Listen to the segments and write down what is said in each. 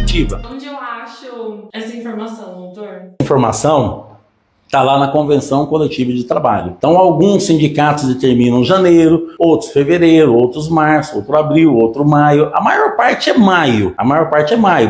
coletiva. Onde eu acho essa informação, doutor? Informação está lá na Convenção Coletiva de Trabalho. Então, alguns sindicatos determinam janeiro, outros fevereiro, outros março, outro abril, outro maio. A maior parte é maio.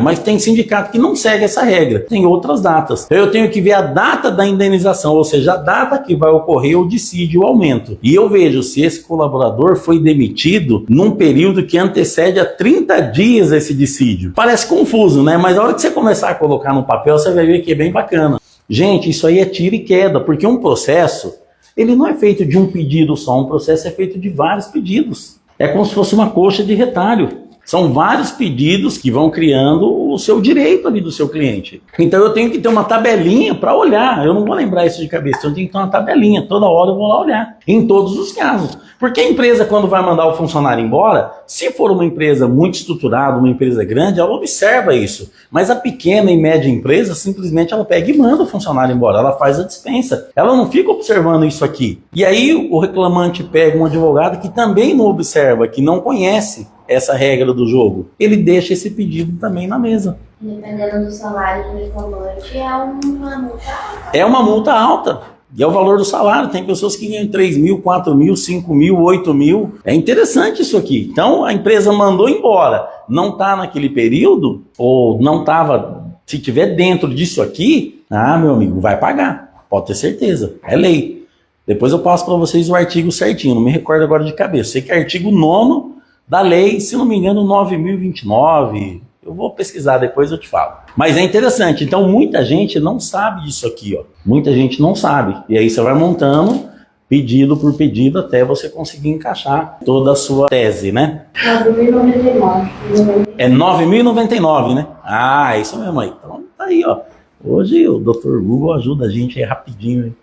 Mas tem sindicato que não segue essa regra. Tem outras datas. Eu tenho que ver a data da indenização, ou seja, a data que vai ocorrer o dissídio, o aumento. E eu vejo se esse colaborador foi demitido num período que antecede a 30 dias esse dissídio. Parece confuso, né? Mas a hora que você começar a colocar no papel, você vai ver que é bem bacana. Gente, isso aí é tiro e queda, porque um processo, ele não é feito de um pedido só, um processo é feito de vários pedidos. É como se fosse uma coxa de retalho. São vários pedidos que vão criando o seu direito ali do seu cliente. Então eu tenho que ter uma tabelinha para olhar. Eu não vou lembrar isso de cabeça, eu tenho que ter uma tabelinha. Toda hora eu vou lá olhar, em todos os casos. Porque a empresa, quando vai mandar o funcionário embora, se for uma empresa muito estruturada, uma empresa grande, ela observa isso. Mas a pequena e média empresa, simplesmente ela pega e manda o funcionário embora. Ela faz a dispensa. Ela não fica observando isso aqui. E aí o reclamante pega um advogado que também não observa, que não conhece essa regra do jogo. Ele deixa esse pedido também na mesa. Dependendo do salário do reclamante, é uma multa alta. É uma multa alta. E é o valor do salário. Tem pessoas que ganham 3 mil, 4 mil, 5 mil, 8 mil. É interessante isso aqui. Então, a empresa mandou embora. Não está naquele período, ou não estava, se tiver dentro disso aqui, meu amigo, vai pagar. Pode ter certeza. É lei. Depois eu passo para vocês o artigo certinho. Não me recordo agora de cabeça. Sei que é artigo 9º da lei, se não me engano, 9.029. Eu vou pesquisar, depois eu te falo. Mas é interessante. Então, muita gente não sabe disso aqui, ó. Muita gente não sabe. E aí você vai montando pedido por pedido até você conseguir encaixar toda a sua tese, né? 9.099. É 9.099, né? Ah, é isso mesmo aí. Então, tá aí, ó. Hoje o Dr. Google ajuda a gente aí rapidinho, hein?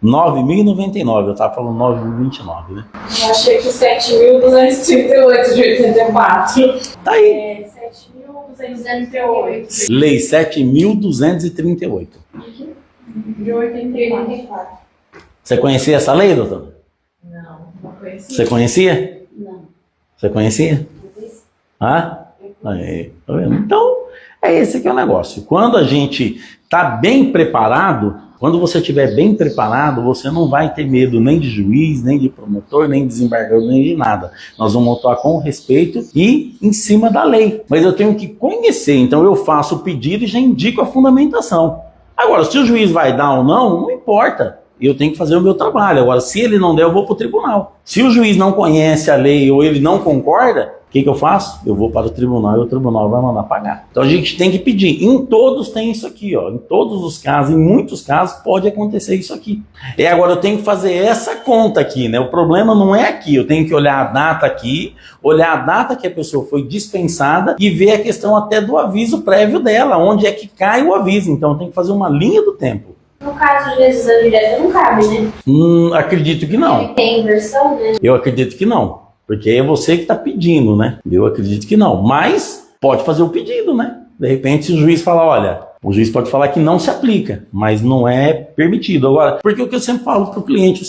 9.099, eu tava falando 9.029, né? Eu achei que 7.238 de 84. Tá aí. 7.238. Lei 7.238. De 84. Você conhecia essa lei, doutor? Não conhecia. Você conhecia? Não. Você conhecia? Aí, tá vendo? Então, é esse que é o negócio. Quando a gente tá bem preparado, quando você estiver bem preparado, você não vai ter medo nem de juiz, nem de promotor, nem de desembargador, nem de nada. Nós vamos atuar com respeito e em cima da lei. Mas eu tenho que conhecer, então eu faço o pedido e já indico a fundamentação. Agora, se o juiz vai dar ou não, não importa. Eu tenho que fazer o meu trabalho. Agora, se ele não der, eu vou para o tribunal. Se o juiz não conhece a lei ou ele não concorda, o que eu faço? Eu vou para o tribunal e o tribunal vai mandar pagar. Então a gente tem que pedir. Em todos tem isso aqui, ó. Em todos os casos, em muitos casos, pode acontecer isso aqui. E agora eu tenho que fazer essa conta aqui, né? O problema não é aqui. Eu tenho que olhar a data aqui, olhar a data que a pessoa foi dispensada e ver a questão até do aviso prévio dela, onde é que cai o aviso. Então eu tenho que fazer uma linha do tempo. No caso de decisão direta não cabe, né? Acredito que não. Tem inversão, né? Eu acredito que não. Porque é você que está pedindo, né? Eu acredito que não. Mas pode fazer o pedido, né? De repente, se o juiz falar, olha, o juiz pode falar que não se aplica, mas não é permitido. Agora, porque o que eu sempre falo para o cliente,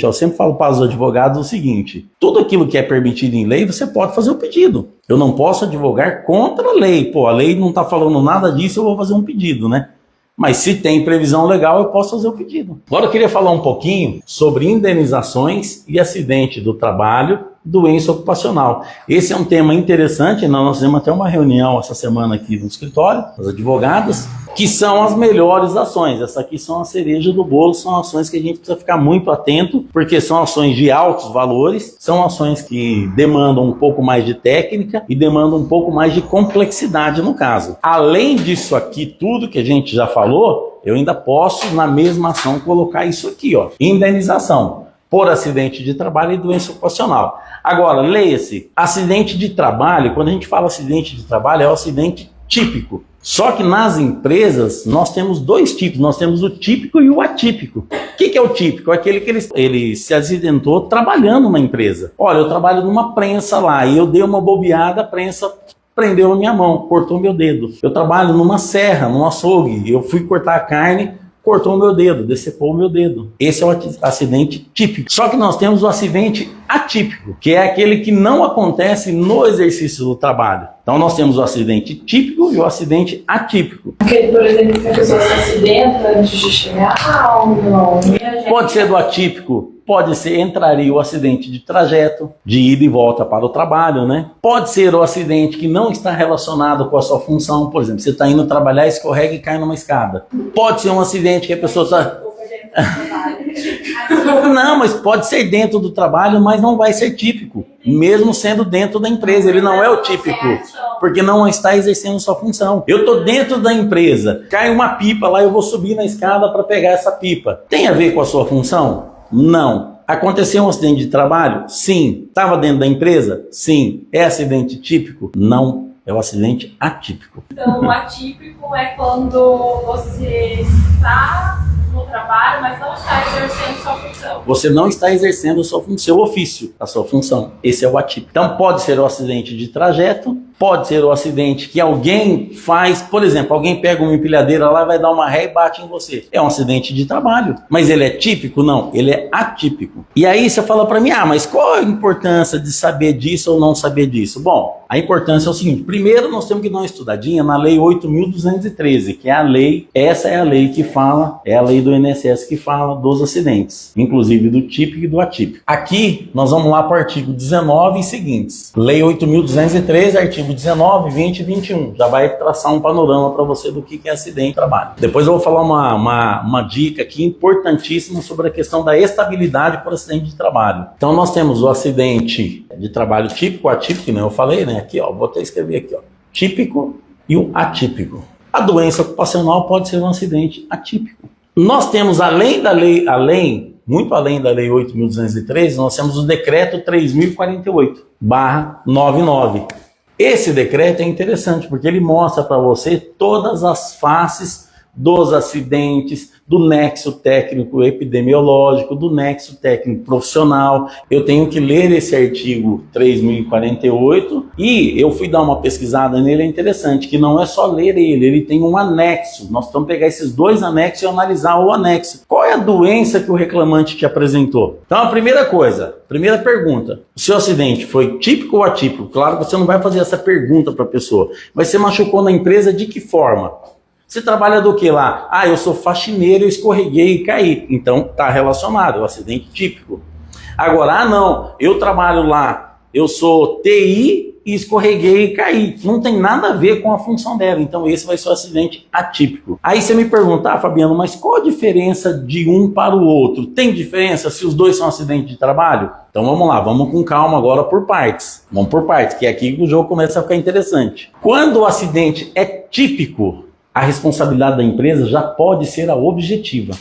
eu sempre falo para os advogados o seguinte: tudo aquilo que é permitido em lei, você pode fazer o pedido. Eu não posso advogar contra a lei. Pô, a lei não está falando nada disso, eu vou fazer um pedido, né? Mas se tem previsão legal, eu posso fazer o pedido. Agora eu queria falar um pouquinho sobre indenizações e acidente do trabalho, doença ocupacional. Esse é um tema interessante, nós fizemos até uma reunião essa semana aqui no escritório, as advogadas, que são as melhores ações. Essa aqui são a cereja do bolo, são ações que a gente precisa ficar muito atento, porque são ações de altos valores, são ações que demandam um pouco mais de técnica e demandam um pouco mais de complexidade no caso. Além disso aqui, tudo que a gente já falou, eu ainda posso, na mesma ação, colocar isso aqui, ó, indenização por acidente de trabalho e doença ocupacional. Agora, leia-se, acidente de trabalho, quando a gente fala acidente de trabalho, é o acidente típico. Só que nas empresas, nós temos dois tipos, nós temos o típico e o atípico. O que é o típico? É aquele que ele se acidentou trabalhando na empresa. Olha, eu trabalho numa prensa lá, e eu dei uma bobeada, a prensa prendeu a minha mão, cortou meu dedo. Eu trabalho numa serra, num açougue, eu fui cortar a carne, cortou o meu dedo, decepou o meu dedo. Esse é o acidente típico. Só que nós temos o acidente atípico, que é aquele que não acontece no exercício do trabalho. Então nós temos o acidente típico e o acidente atípico. Aquele, por exemplo, que a pessoa se acidenta antes de chegar ou não? Pode ser do atípico, pode ser, entraria o acidente de trajeto, de ida e volta para o trabalho, né? Pode ser o acidente que não está relacionado com a sua função, por exemplo, você está indo trabalhar, escorrega e cai numa escada. Pode ser um acidente que a pessoa está... Não, mas pode ser dentro do trabalho, mas não vai ser típico, mesmo sendo dentro da empresa. Ele não é o típico, porque não está exercendo sua função. Eu estou dentro da empresa, cai uma pipa lá, eu vou subir na escada para pegar essa pipa. Tem a ver com a sua função? Não. Aconteceu um acidente de trabalho? Sim. Estava dentro da empresa? Sim. É acidente típico? Não. É o acidente atípico. Então, o atípico é quando você está no trabalho, mas não está exercendo sua função. Você não está exercendo seu ofício, a sua função. Esse é o atípico. Então pode ser o acidente de trajeto, pode ser o acidente que alguém faz, por exemplo, alguém pega uma empilhadeira lá, vai dar uma ré e bate em você. É um acidente de trabalho. Mas ele é típico? Não, ele é atípico. E aí você fala para mim, mas qual a importância de saber disso ou não saber disso? Bom, a importância é o seguinte, primeiro nós temos que dar uma estudadinha na lei 8.213, que é a lei, essa é a lei que fala, é a lei do INSS que fala dos acidentes, inclusive do típico e do atípico. Aqui nós vamos lá para o artigo 19 e seguintes. Lei 8.213, artigo 19, 20 e 21. Já vai traçar um panorama para você do que é acidente de trabalho. Depois eu vou falar uma dica aqui importantíssima sobre a questão da estabilidade por acidente de trabalho. Então nós temos o acidente de trabalho típico, atípico, né? Eu falei, né? Aqui, ó, vou até escrever aqui, ó. Típico e o atípico. A doença ocupacional pode ser um acidente atípico. Nós temos, além da lei, muito além da lei 8.213, nós temos o decreto 3.048/99. Esse decreto é interessante porque ele mostra para você todas as faces dos acidentes, do nexo técnico epidemiológico, do nexo técnico profissional. Eu tenho que ler esse artigo 3.048 e eu fui dar uma pesquisada nele, é interessante, que não é só ler ele tem um anexo. Nós vamos pegar esses dois anexos e analisar o anexo. Qual é a doença que o reclamante te apresentou? Então a primeira pergunta, o seu acidente foi típico ou atípico? Claro que você não vai fazer essa pergunta para a pessoa, mas você machucou na empresa de que forma? Você trabalha do que lá? Eu sou faxineiro, eu escorreguei e caí. Então está relacionado, é um acidente típico. Agora, não, eu trabalho lá, eu sou TI e escorreguei e caí. Não tem nada a ver com a função dela, então esse vai ser o acidente atípico. Aí você me pergunta, Fabiano, mas qual a diferença de um para o outro? Tem diferença se os dois são acidentes de trabalho? Então vamos lá, vamos com calma agora por partes. Vamos por partes, que é aqui que o jogo começa a ficar interessante. Quando o acidente é típico, a responsabilidade da empresa já pode ser a objetiva,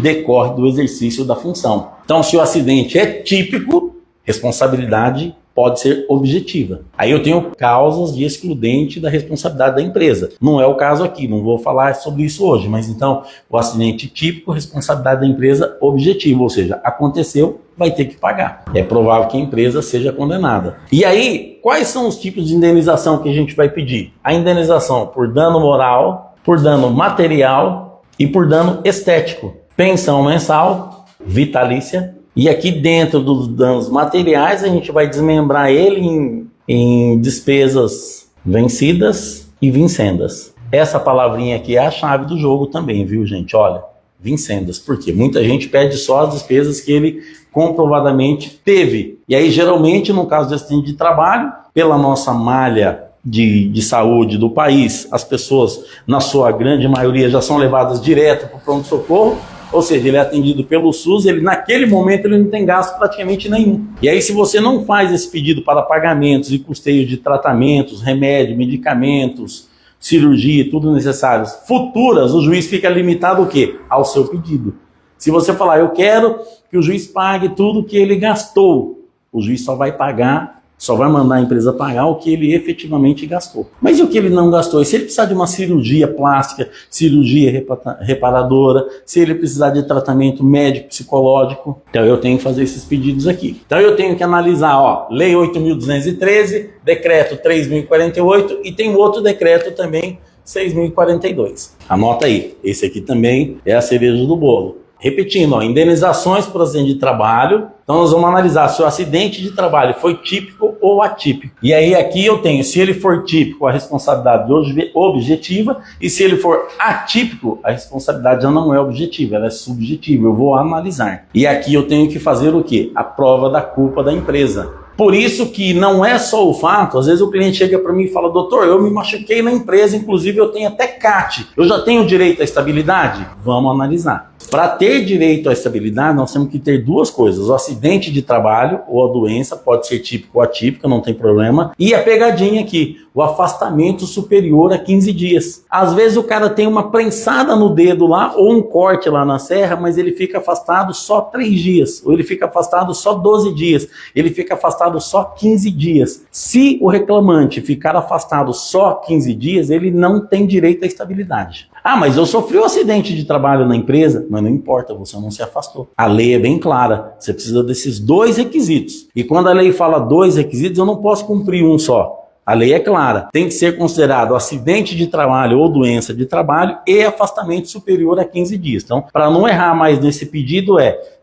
decorre do exercício da função. Então, se o acidente é típico, responsabilidade pode ser objetiva. Aí eu tenho causas de excludente da responsabilidade da empresa. Não é o caso aqui, não vou falar sobre isso hoje, mas então, o acidente típico, responsabilidade da empresa objetiva, ou seja, aconteceu, vai ter que pagar. É provável que a empresa seja condenada. E aí, quais são os tipos de indenização que a gente vai pedir? A indenização por dano moral, por dano material e por dano estético. Pensão mensal, vitalícia. E aqui dentro dos danos materiais, a gente vai desmembrar ele em despesas vencidas e vincendas. Essa palavrinha aqui é a chave do jogo também, viu, gente? Olha, vincendas. Por quê? Muita gente pede só as despesas que ele comprovadamente teve. E aí, geralmente, no caso de acidente de trabalho, pela nossa malha de saúde do país, as pessoas, na sua grande maioria, já são levadas direto para o pronto-socorro, ou seja, ele é atendido pelo SUS, naquele momento ele não tem gasto praticamente nenhum. E aí, se você não faz esse pedido para pagamentos e custeios de tratamentos, remédio, medicamentos, cirurgia, tudo necessário, futuras, o juiz fica limitado o quê? Ao seu pedido. Se você falar, eu quero que o juiz pague tudo que ele gastou, o juiz só vai pagar, só vai mandar a empresa pagar o que ele efetivamente gastou. Mas e o que ele não gastou? E se ele precisar de uma cirurgia plástica, cirurgia reparadora, se ele precisar de tratamento médico, psicológico, então eu tenho que fazer esses pedidos aqui. Então eu tenho que analisar, Lei 8.213, Decreto 3.048 e tem outro decreto também, 6.042. Anota aí, esse aqui também é a cereja do bolo. Repetindo, ó, indenizações por acidente de trabalho. Então nós vamos analisar se o acidente de trabalho foi típico ou atípico. E aí aqui eu tenho, se ele for típico, a responsabilidade objetiva, e se ele for atípico, a responsabilidade já não é objetiva, ela é subjetiva, eu vou analisar. E aqui eu tenho que fazer o quê? A prova da culpa da empresa. Por isso que não é só o fato, às vezes o cliente chega para mim e fala, doutor, eu me machuquei na empresa, inclusive eu tenho até CAT, eu já tenho direito à estabilidade? Vamos analisar. Para ter direito à estabilidade, nós temos que ter duas coisas, o acidente de trabalho ou a doença, pode ser típico ou atípico, não tem problema, e a pegadinha aqui, o afastamento superior a 15 dias. Às vezes o cara tem uma prensada no dedo lá, ou um corte lá na serra, mas ele fica afastado só 3 dias, ou ele fica afastado só 12 dias, ele fica afastado só 15 dias. Se o reclamante ficar afastado só 15 dias, ele não tem direito à estabilidade. Ah, mas eu sofri um acidente de trabalho na empresa, mas não importa, você não se afastou. A lei é bem clara, você precisa desses 2 requisitos. E quando a lei fala 2 requisitos, eu não posso cumprir um só. A lei é clara, tem que ser considerado acidente de trabalho ou doença de trabalho e afastamento superior a 15 dias. Então, para não errar mais nesse pedido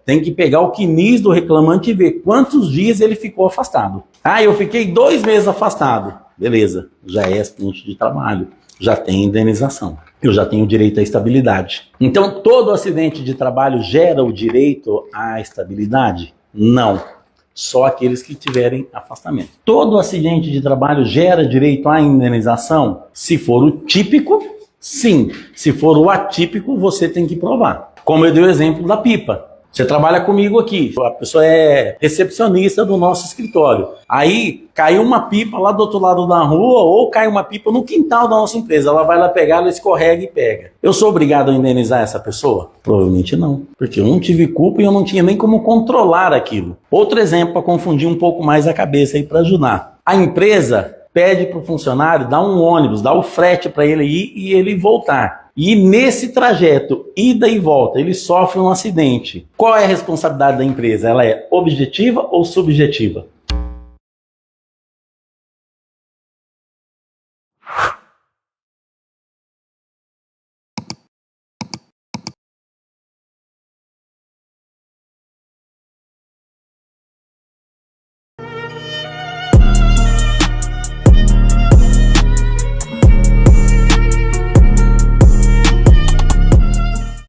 tem que pegar o CNIS do reclamante e ver quantos dias ele ficou afastado. Ah, eu fiquei 2 meses afastado. Beleza, já é acidente de trabalho, já tem indenização. Eu já tenho direito à estabilidade. Então, todo acidente de trabalho gera o direito à estabilidade? Não. Só aqueles que tiverem afastamento. Todo acidente de trabalho gera direito à indenização? Se for o típico, sim. Se for o atípico, você tem que provar. Como eu dei o exemplo da pipa. Você trabalha comigo aqui, a pessoa é recepcionista do nosso escritório. Aí caiu uma pipa lá do outro lado da rua ou cai uma pipa no quintal da nossa empresa. Ela vai lá pegar, ela escorrega e pega. Eu sou obrigado a indenizar essa pessoa? Provavelmente não, porque eu não tive culpa e eu não tinha nem como controlar aquilo. Outro exemplo para confundir um pouco mais a cabeça aí para ajudar. A empresa pede para o funcionário dar um ônibus, dar o frete para ele ir e ele voltar. E nesse trajeto, ida e volta, ele sofre um acidente. Qual é a responsabilidade da empresa? Ela é objetiva ou subjetiva?